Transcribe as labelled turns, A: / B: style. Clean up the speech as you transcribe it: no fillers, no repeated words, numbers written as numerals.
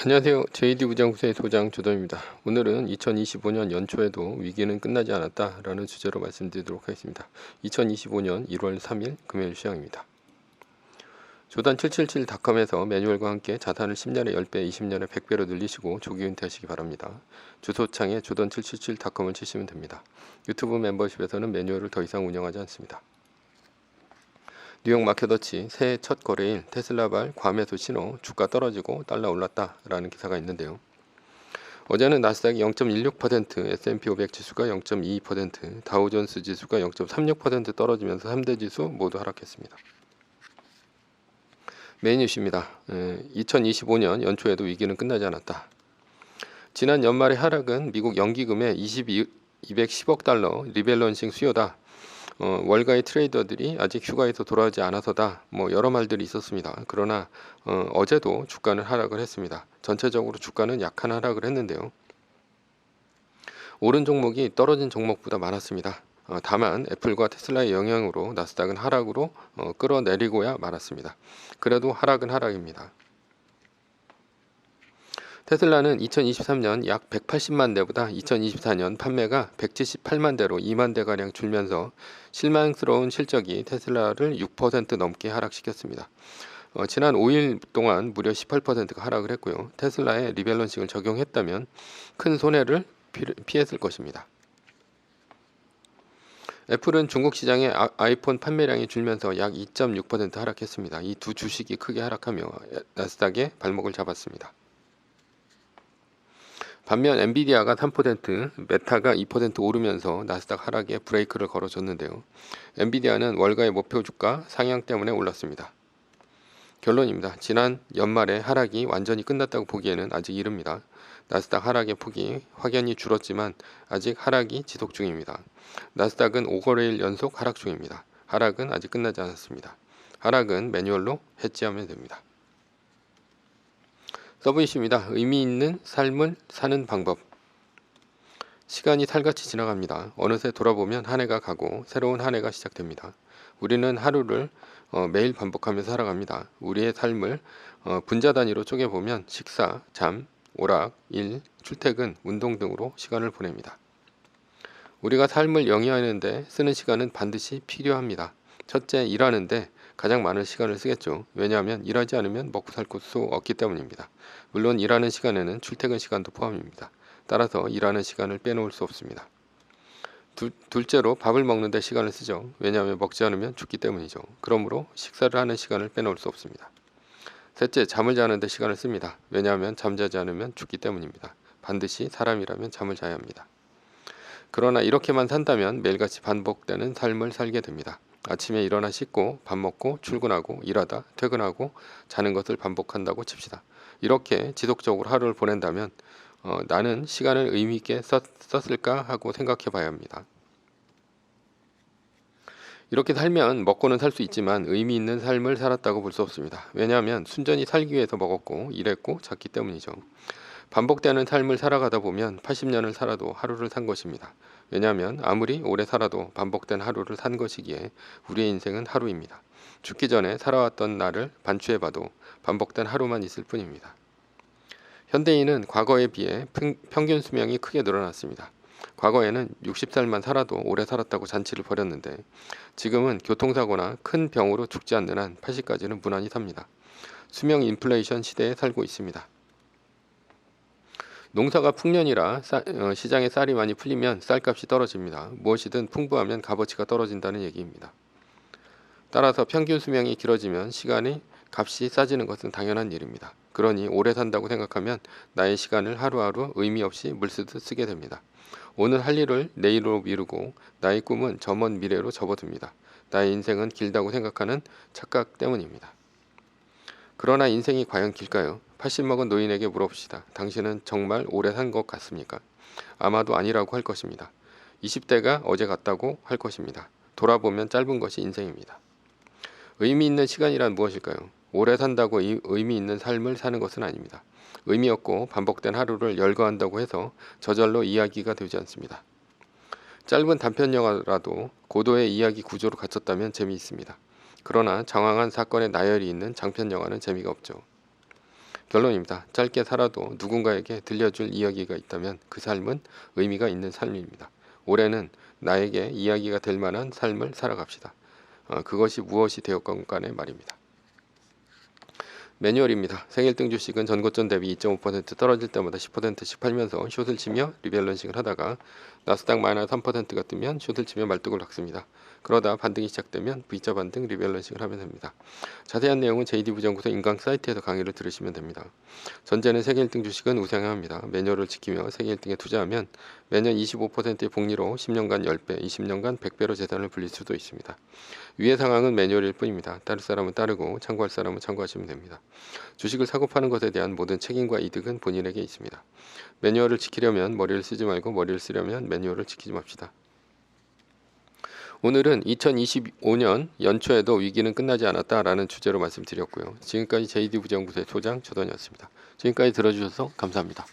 A: 안녕하세요. JD 부장구세의 소장 조던입니다. 오늘은 2025년 연초에도 위기는 끝나지 않았다라는 주제로 말씀드리도록 하겠습니다. 2025년 1월 3일 금요일 시황입니다. 조단777.com에서 매뉴얼과 함께 자산을 10년에 10배, 20년에 100배로 늘리시고 조기 은퇴하시기 바랍니다. 주소창에 조던777.com을 치시면 됩니다. 유튜브 멤버십에서는 매뉴얼을 더 이상 운영하지 않습니다. 뉴욕 마켓워치 새해 첫 거래일 테슬라발 과매수 신호, 주가 떨어지고 달러 올랐다 라는 기사가 있는데요. 어제는 나스닥이 0.16%, S&P 500 지수가 0.22%, 다우존스 지수가 0.36% 떨어지면서 3대 지수 모두 하락했습니다. 메인 뉴스입니다. 2025년 연초에도 위기는 끝나지 않았다. 지난 연말의 하락은 미국 연기금의 210억 달러 리밸런싱 수요다. 월가의 트레이더들이 아직 휴가에서 돌아오지 않아서다. 여러 말들이 있었습니다. 그러나 어제도 주가는 하락을 했습니다. 전체적으로 주가는 약한 하락을 했는데요. 오른 종목이 떨어진 종목보다 많았습니다. 다만 애플과 테슬라의 영향으로 나스닥은 하락으로 끌어내리고야 말았습니다. 그래도 하락은 하락입니다. 테슬라는 2023년 약 180만 대보다 2024년 판매가 178만 대로 2만 대가량 줄면서 실망스러운 실적이 테슬라를 6% 넘게 하락시켰습니다. 지난 5일 동안 무려 18%가 하락을 했고요. 테슬라의 리밸런싱을 적용했다면 큰 손해를 피했을 것입니다. 애플은 중국 시장의 아이폰 판매량이 줄면서 약 2.6% 하락했습니다. 이 두 주식이 크게 하락하며 나스닥에 발목을 잡았습니다. 반면 엔비디아가 3%, 메타가 2% 오르면서 나스닥 하락에 브레이크를 걸어줬는데요. 엔비디아는 월가의 목표 주가 상향 때문에 올랐습니다. 결론입니다. 지난 연말에 하락이 완전히 끝났다고 보기에는 아직 이릅니다. 나스닥 하락의 폭이 확연히 줄었지만 아직 하락이 지속 중입니다. 나스닥은 5거래일 연속 하락 중입니다. 하락은 아직 끝나지 않았습니다. 하락은 매뉴얼로 해지하면 됩니다. 서브이슈입니다. 의미 있는 삶을 사는 방법. 시간이 살같이 지나갑니다. 어느새 돌아보면 한 해가 가고 새로운 한 해가 시작됩니다. 우리는 하루를 매일 반복하면서 살아갑니다. 우리의 삶을 분자 단위로 쪼개보면 식사, 잠, 오락, 일, 출퇴근, 운동 등으로 시간을 보냅니다. 우리가 삶을 영위하는데 쓰는 시간은 반드시 필요합니다. 첫째, 일하는데 가장 많은 시간을 쓰겠죠. 왜냐하면 일하지 않으면 먹고 살 수 없기 때문입니다. 물론 일하는 시간에는 출퇴근 시간도 포함입니다. 따라서 일하는 시간을 빼놓을 수 없습니다. 둘째로 밥을 먹는 데 시간을 쓰죠. 왜냐하면 먹지 않으면 죽기 때문이죠. 그러므로 식사를 하는 시간을 빼놓을 수 없습니다. 셋째, 잠을 자는 데 시간을 씁니다. 왜냐하면 잠자지 않으면 죽기 때문입니다. 반드시 사람이라면 잠을 자야 합니다. 그러나 이렇게만 산다면 매일같이 반복되는 삶을 살게 됩니다. 아침에 일어나 씻고 밥 먹고 출근하고 일하다 퇴근하고 자는 것을 반복한다고 칩시다. 이렇게 지속적으로 하루를 보낸다면 나는 시간을 의미 있게 썼을까 하고 생각해 봐야 합니다. 이렇게 살면 먹고는 살 수 있지만 의미 있는 삶을 살았다고 볼 수 없습니다. 왜냐하면 순전히 살기 위해서 먹었고 일했고 잤기 때문이죠. 반복되는 삶을 살아가다 보면 80년을 살아도 하루를 산 것입니다. 왜냐하면 아무리 오래 살아도 반복된 하루를 산 것이기에 우리의 인생은 하루입니다. 죽기 전에 살아왔던 날을 반추해봐도 반복된 하루만 있을 뿐입니다. 현대인은 과거에 비해 평균 수명이 크게 늘어났습니다. 과거에는 60살만 살아도 오래 살았다고 잔치를 벌였는데 지금은 교통사고나 큰 병으로 죽지 않는 한 80까지는 무난히 삽니다. 수명 인플레이션 시대에 살고 있습니다. 농사가 풍년이라 시장에 쌀이 많이 풀리면 쌀값이 떨어집니다. 무엇이든 풍부하면 값어치가 떨어진다는 얘기입니다. 따라서 평균 수명이 길어지면 시간이 값이 싸지는 것은 당연한 일입니다. 그러니 오래 산다고 생각하면 나의 시간을 하루하루 의미 없이 물쓰듯 쓰게 됩니다. 오늘 할 일을 내일로 미루고 나의 꿈은 저 먼 미래로 접어듭니다. 나의 인생은 길다고 생각하는 착각 때문입니다. 그러나 인생이 과연 길까요? 80 먹은 노인에게 물어봅시다. 당신은 정말 오래 산 것 같습니까? 아마도 아니라고 할 것입니다. 20대가 어제 같다고 할 것입니다. 돌아보면 짧은 것이 인생입니다. 의미 있는 시간이란 무엇일까요? 오래 산다고 의미 있는 삶을 사는 것은 아닙니다. 의미 없고 반복된 하루를 열거한다고 해서 저절로 이야기가 되지 않습니다. 짧은 단편 영화라도 고도의 이야기 구조로 갖췄다면 재미있습니다. 그러나 장황한 사건의 나열이 있는 장편 영화는 재미가 없죠. 결론입니다. 짧게 살아도 누군가에게 들려줄 이야기가 있다면 그 삶은 의미가 있는 삶입니다. 올해는 나에게 이야기가 될 만한 삶을 살아갑시다. 그것이 무엇이 되었건 간에 말입니다. 매뉴얼입니다. 생일 등 주식은 전고점 대비 2.5% 떨어질 때마다 10%씩 팔면서 숏을 치며 리밸런싱을 하다가 나스닥 마이너스 3%가 뜨면 숏을 치며 말뚝을 닥습니다. 그러다 반등이 시작되면 V자 반등 리밸런싱을 하면 됩니다. 자세한 내용은 JD부장구소 인강 사이트에서 강의를 들으시면 됩니다. 전제는 세계 1등 주식은 우상향 합니다. 매뉴얼을 지키며 세계 1등에 투자하면 매년 25%의 복리로 10년간 10배, 20년간 100배로 재산을 불릴 수도 있습니다. 위의 상황은 매뉴얼일 뿐입니다. 따를 사람은 따르고 참고할 사람은 참고하시면 됩니다. 주식을 사고 파는 것에 대한 모든 책임과 이득은 본인에게 있습니다. 매뉴얼을 지키려면 머리를 쓰지 말고 머리를 쓰려면 매뉴얼을 지키지 맙시다. 오늘은 2025년 연초에도 위기는 끝나지 않았다라는 주제로 말씀드렸고요. 지금까지 JD부장구소의 소장 조던이었습니다. 지금까지 들어주셔서 감사합니다.